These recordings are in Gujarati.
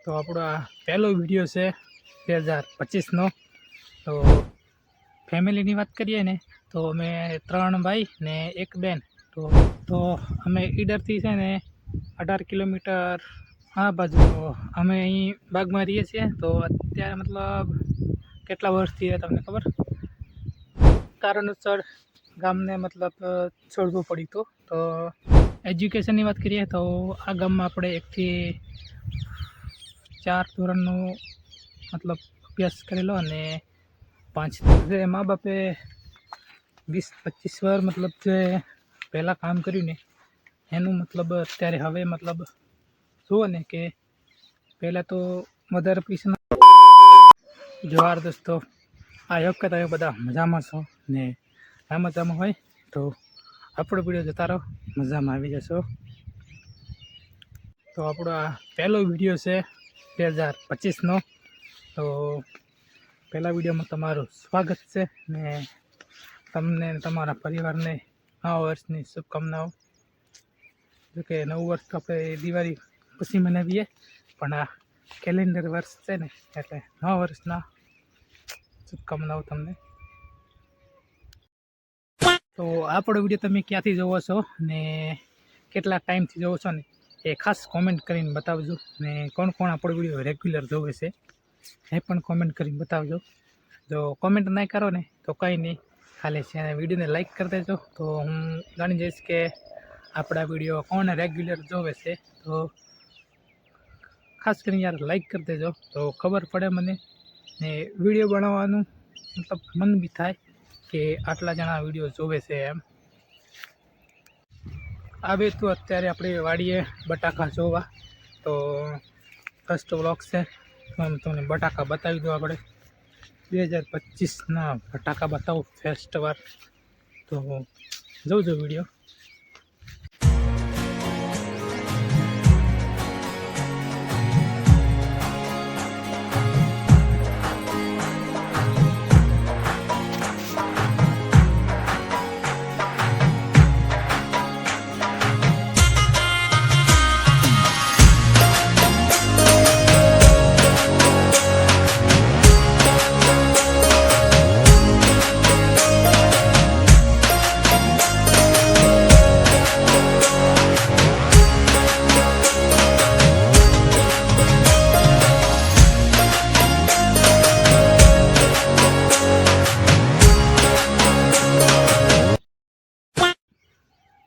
તો આપણો આ પહેલો વિડીયો છે 2025નો। તો ફેમિલીની વાત કરીએ ને તો અમે 3 ભાઈ ને 1 બેન। તો અમે ઈડરથી છે ને 18 કિલોમીટર આ બાજુ અમે અહીં બાગમાં રહીએ છીએ। તો અત્યારે મતલબ કેટલા વર્ષથી તમને ખબર, કારણોસર ગામને મતલબ છોડવું પડ્યું હતું। તો એજ્યુકેશનની વાત કરીએ તો આ ગામમાં આપણે 1 થી 4 ધોરણનો મતલબ અભ્યાસ કરેલો, અને 5 જે મા બાપે 20-25 વાર મતલબ જે પહેલાં કામ કર્યું ને એનું મતલબ અત્યારે હવે મતલબ જુઓ ને કે પહેલાં તો વધારે પૈસા જોહાર દોસ્તો, આઈ હોપ કે તમે બધા મજામાં છો ને આ મજામાં હોય તો આપણો વિડીયો જોતા રહો, મજામાં આવી જશો। તો આપણો આ પહેલો વિડીયો છે 2025નો। તો પહેલા વિડીયોમાં તમારું સ્વાગત છે ને તમને તમારા પરિવારને નવા વર્ષની શુભકામનાઓ। જોકે નવું વર્ષ તો આપણે દિવાળી પછી મનાવીએ, પણ આ કેલેન્ડર વર્ષ છે ને એટલે નવા વર્ષના શુભકામનાઓ તમને। તો આપણો વિડીયો તમે ક્યાંથી જોવો છો ને કેટલા ટાઈમથી જોવો છો ને એ ખાસ કોમેન્ટ કરીને બતાવજો, ને કોણ કોણ આપણો વિડીયો રેગ્યુલર જોવે છે એ પણ કોમેન્ટ કરીને બતાવજો। જો કોમેન્ટ નહીં કરો ને તો કંઈ નહીં, ખાલી વિડીયોને લાઇક કરી દેજો તો હું જાણી જઈશ કે આપણા વિડીયો કોણ રેગ્યુલર જોવે છે। તો ખાસ કરીને યાર લાઇક કરી દેજો તો ખબર પડે મને, ને વિડીયો બનાવવાનું મતલબ મન બી થાય કે આટલા જણા વિડીયો જોવે છે એમ। આવે તો અત્યારે આપણે વાડીએ બટાકા જોવા, તો ફર્સ્ટ વ્લોગ છે તો તમને બટાકા બતાવી દો। આપણે 2025ના બટાકા બતાવું ફર્સ્ટ વાર, તો જોજો વિડીયો।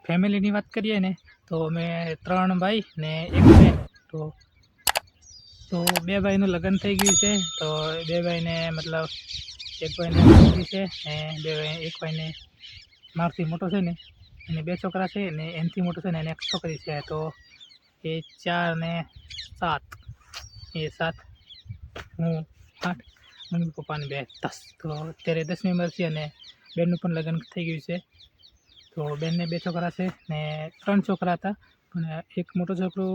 ફેમિલીની વાત કરીએ ને તો અમે 3 ભાઈ ને 1 બેન। તો 2 ભાઈનું લગ્ન થઈ ગયું છે। તો 2 ભાઈને મતલબ 1 ભાઈને છોકરી છે ને 1 ભાઈને મારથી મોટો છે ને એને 2 છોકરા છે, ને એનાથી મોટો છે ને એને 1 છોકરી છે। તો એ 4 ને 7, એ 7 હું 8, મમ્મી પપ્પાને 2 10। તો અત્યારે 10મી ઉંમર છે, અને બેનનું પણ લગ્ન થઈ ગયું છે। તો બેનને 2 છોકરા છે ને 3 છોકરા હતા, અને એક મોટો છોકરો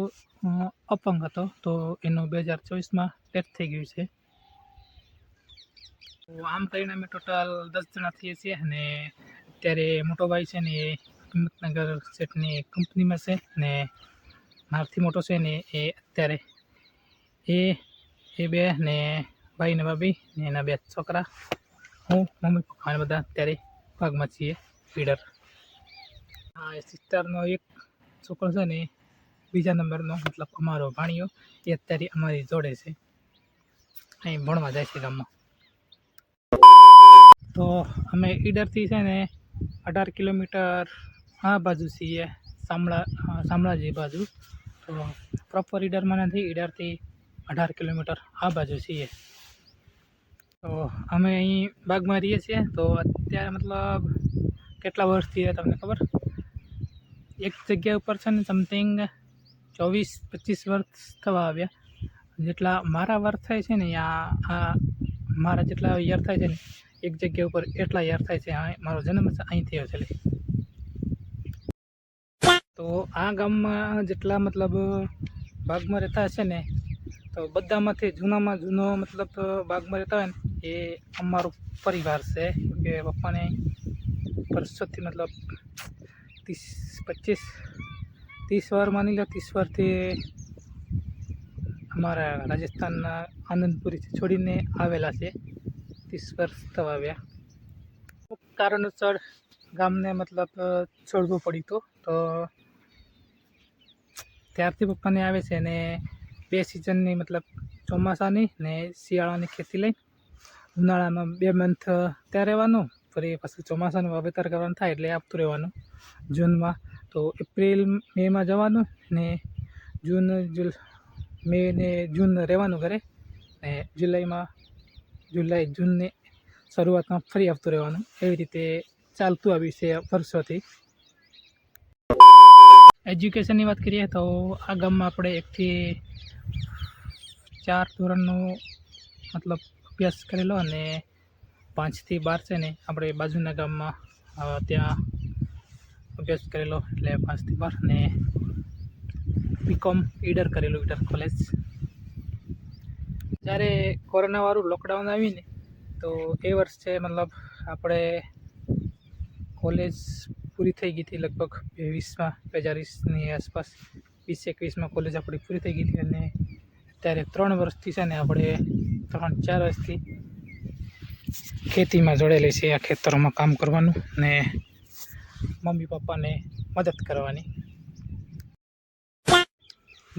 અપંગ હતો તો એનું 2024માં ડેથ થઈ ગયું છે। તો આમ કરીને અમે ટોટલ 10 જણા થઈએ છીએ, અને અત્યારે મોટો ભાઈ છે ને એ હિંમતનગર સેટની કંપનીમાં છે, ને મારથી મોટો છે ને એ અત્યારે એ 2 ને ભાઈ ને ભાભી ને એના 2 છોકરા, હું મમ્મી પપ્પા બધા અત્યારે ભાગમાં છીએ ઈડર। હા, એ સિસ્ટરનો 1 છોકરો છે ને બીજા નંબરનો મતલબ અમારો ભાણિયો, એ અત્યારે અમારી જોડે છે, અહીં ભણવા જાય છે ગામમાં। તો અમે ઈડરથી છે ને 18 કિલોમીટર આ બાજુ છીએ, શામળાજી બાજુ। તો પ્રોપર ઈડરમાં નથી, ઈડરથી 18 કિલોમીટર આ બાજુ છીએ। તો અમે અહીં બાગમાં રહીએ છીએ। તો અત્યારે મતલબ કેટલા વર્ષથી તમને ખબર, એક જગ્યા ઉપર છે ને સમથિંગ 24-25 વર્ષ થવા આવ્યા। જેટલા મારા વર્ષ થાય છે ને આ મારા જેટલા યર થાય છે ને એક જગ્યા ઉપર એટલા યર થાય છે। મારો જન્મ અહીં થયો છે। તો આ ગામમાં જેટલા મતલબ બાગમાં રહેતા હશે ને તો બધામાંથી જૂનામાં જૂનો મતલબ બાગમાં રહેતા હોય ને એ અમારો પરિવાર છે, કે પપ્પાને વર્ષોથી મતલબ 30 વાર માની લો, 30 વારથી અમારા રાજસ્થાનના આનંદપુરીથી છોડીને આવેલા છે. 30 વર્ષ થવા આવ્યા. અમુક કારણોસર ગામને મતલબ છોડવું પડ્યું હતું. તો ત્યારથી પપ્પાને આવે છે અને 2 સિઝનની મતલબ ચોમાસાની ને શિયાળાની ખેતી લઈ ઉનાળામાં 2 મંથ ત્યાં રહેવાનું, ફરી પાછું ચોમાસાનું વાવેતર કરવાનું થાય એટલે આપતું રહેવાનું જૂનમાં. તો એપ્રિલ મેમાં જવાનું ને મે ને જૂન રહેવાનું ઘરે, ને જૂનની શરૂઆતમાં ફરી આવતું રહેવાનું. એવી રીતે ચાલતું આવ્યું છે વર્ષોથી. એજ્યુકેશનની વાત કરીએ તો આ ગામમાં આપણે 1 થી 4 ધોરણનો મતલબ અભ્યાસ કરેલો અને 5 થી 12 છે ને આપણે બાજુના ગામમાં ત્યાં અભ્યાસ કરેલો, એટલે 5 થી 12 ને બીકોમ ઈડર કરેલું, ઈડર કોલેજ. જ્યારે કોરોનાવાળું લોકડાઉન આવીને તો એ વર્ષે મતલબ આપણે કોલેજ પૂરી થઈ ગઈ હતી લગભગ 2020ની આસપાસ, 2021માં કોલેજ આપણી પૂરી થઈ ગઈ હતી. અને અત્યારે 3 વર્ષથી છે ને આપણે 3-4 વર્ષથી ખેતીમાં જોડેલી છે. આ ખેતરોમાં કામ કરવાનું ને મમ્મી પપ્પાને મદદ કરવાની.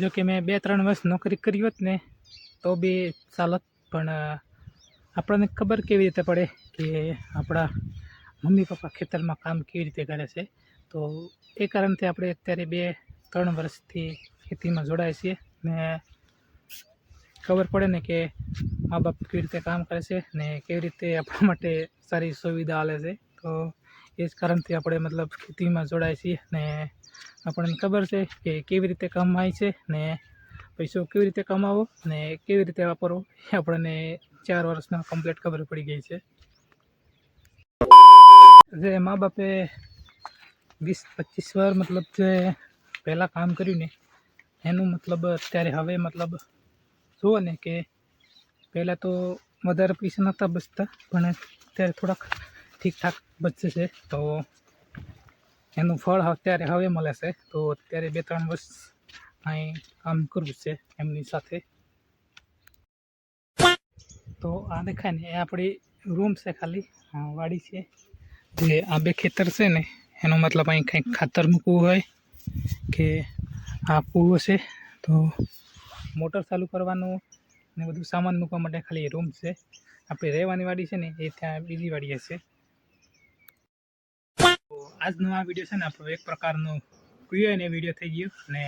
જો કે મેં 2-3 વર્ષ નોકરી કરી હોત ને તો બી ચાલત, પણ આપણને ખબર કેવી રીતે પડે કે આપણા મમ્મી પપ્પા ખેતરમાં કામ કેવી રીતે કરે છે. તો એ કારણથી આપણે અત્યારે 2-3 વર્ષથી ખેતીમાં જોડાય છીએ ને ખબર પડે ને કે મા બાપ કેવી રીતે કામ કરે છે ને કેવી રીતે આપણા માટે સારી સુવિધા આલે છે. તો એ જ કારણથી આપણે મતલબ ખેતીમાં જોડાય છીએ ને આપણને ખબર છે કે કેવી રીતે કમાય છે ને પૈસો કેવી રીતે કમાવો ને કેવી રીતે વાપરવો, એ આપણને 4 વર્ષમાં કમ્પ્લીટ ખબર પડી ગઈ છે. જે મા બાપે 20-25 વાર મતલબ જે પહેલાં કામ કર્યું ને એનું મતલબ અત્યારે હવે મતલબ જુઓ ને કે પહેલાં તો વધારે પૈસા નહોતા બચતા, પણ અત્યારે થોડાક ઠીકઠાક બચે છે. તો એનું ફળ અત્યારે હવે મળે છે. તો અત્યારે 2-3 વર્ષ અહીં કામ કરવું છે એમની સાથે. તો આ દેખાય ને એ આપણી રૂમ છે, ખાલી વાડી છે. જે આ 2 ખેતર છે ને એનો મતલબ અહીં કંઈક ખાતર મૂકવું હોય કે આ કૂવો છે તો મોટર ચાલુ કરવાનું ને બધું સામાન મૂકવા માટે ખાલી રૂમ છે. આપણી રહેવાની વાડી છે ને એ ત્યાં બીજી વાડી હશે. તો આજનો આ વિડીયો છે ને આપણો એક પ્રકારનો Q&A વિડીયો થઈ ગયો ને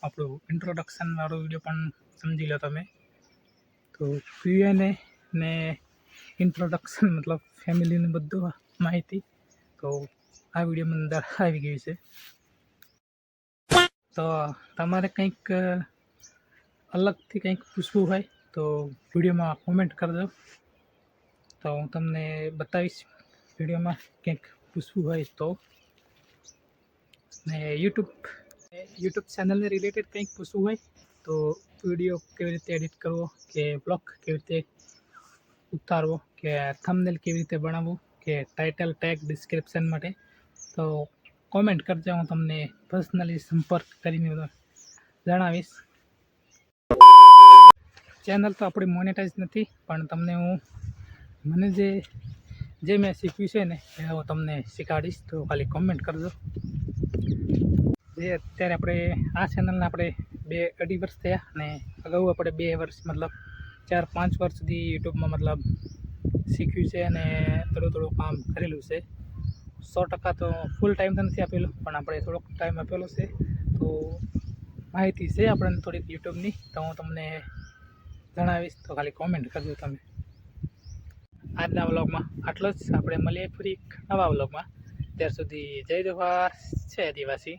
આપણું ઇન્ટ્રોડક્શનવાળો વિડીયો પણ સમજી લો તમે. તો Q&A ને ઇન્ટ્રોડક્શન મતલબ ફેમિલીનું બધું માહિતી તો આ વિડીયોમાં અંદર આવી ગઈ છે. તો તમારે કંઈક અલગથી કંઈક પૂછવું હોય તો વિડીયોમાં કોમેન્ટ કરજો, તો હું તમને બતાવીશ વિડીયોમાં કંઈક પૂછવું હોય તો. ને યુટ્યુબ ચેનલને રિલેટેડ કંઈક પૂછવું હોય તો વિડીયો કેવી રીતે એડિટ કરવો કે બ્લોગ કેવી રીતે ઉતારવો કે થંબનેલ કેવી રીતે બનાવવું કે ટાઇટલ ટેગ ડિસ્ક્રિપ્શન માટે તો કોમેન્ટ કરજો, હું તમને પર્સનલી સંપર્ક કરીને જણાવીશ. ચેનલ તો આપણી મોનેટાઈઝ નથી, પણ તમને મને જે મેં શીખ્યું છે ને એ હું તમને શીખવાડીશ. તો ખાલી કોમેન્ટ કરજો. જે અત્યારે આપણે આ ચેનલને આપણે 2-2.5 વર્ષ થયા ને અગાઉ આપણે 2 વર્ષ મતલબ 4-5 વર્ષ સુધી યુટ્યુબમાં મતલબ શીખ્યું છે અને થોડું કામ કરેલું છે. 100% તો ફૂલ ટાઈમ તો નથી આપેલો, પણ આપણે થોડોક ટાઈમ આપેલો છે. તો માહિતી છે આપણને થોડીક યુટ્યુબની, તો હું તમને જણાવીશ. તો ખાલી કોમેન્ટ કરજો તમે. આજના વ્લોગમાં આટલો જ. આપણે મળીએ ફરી એક નવા વ્લોગમાં. ત્યાર સુધી જય જવાહર, જય આદિવાસી.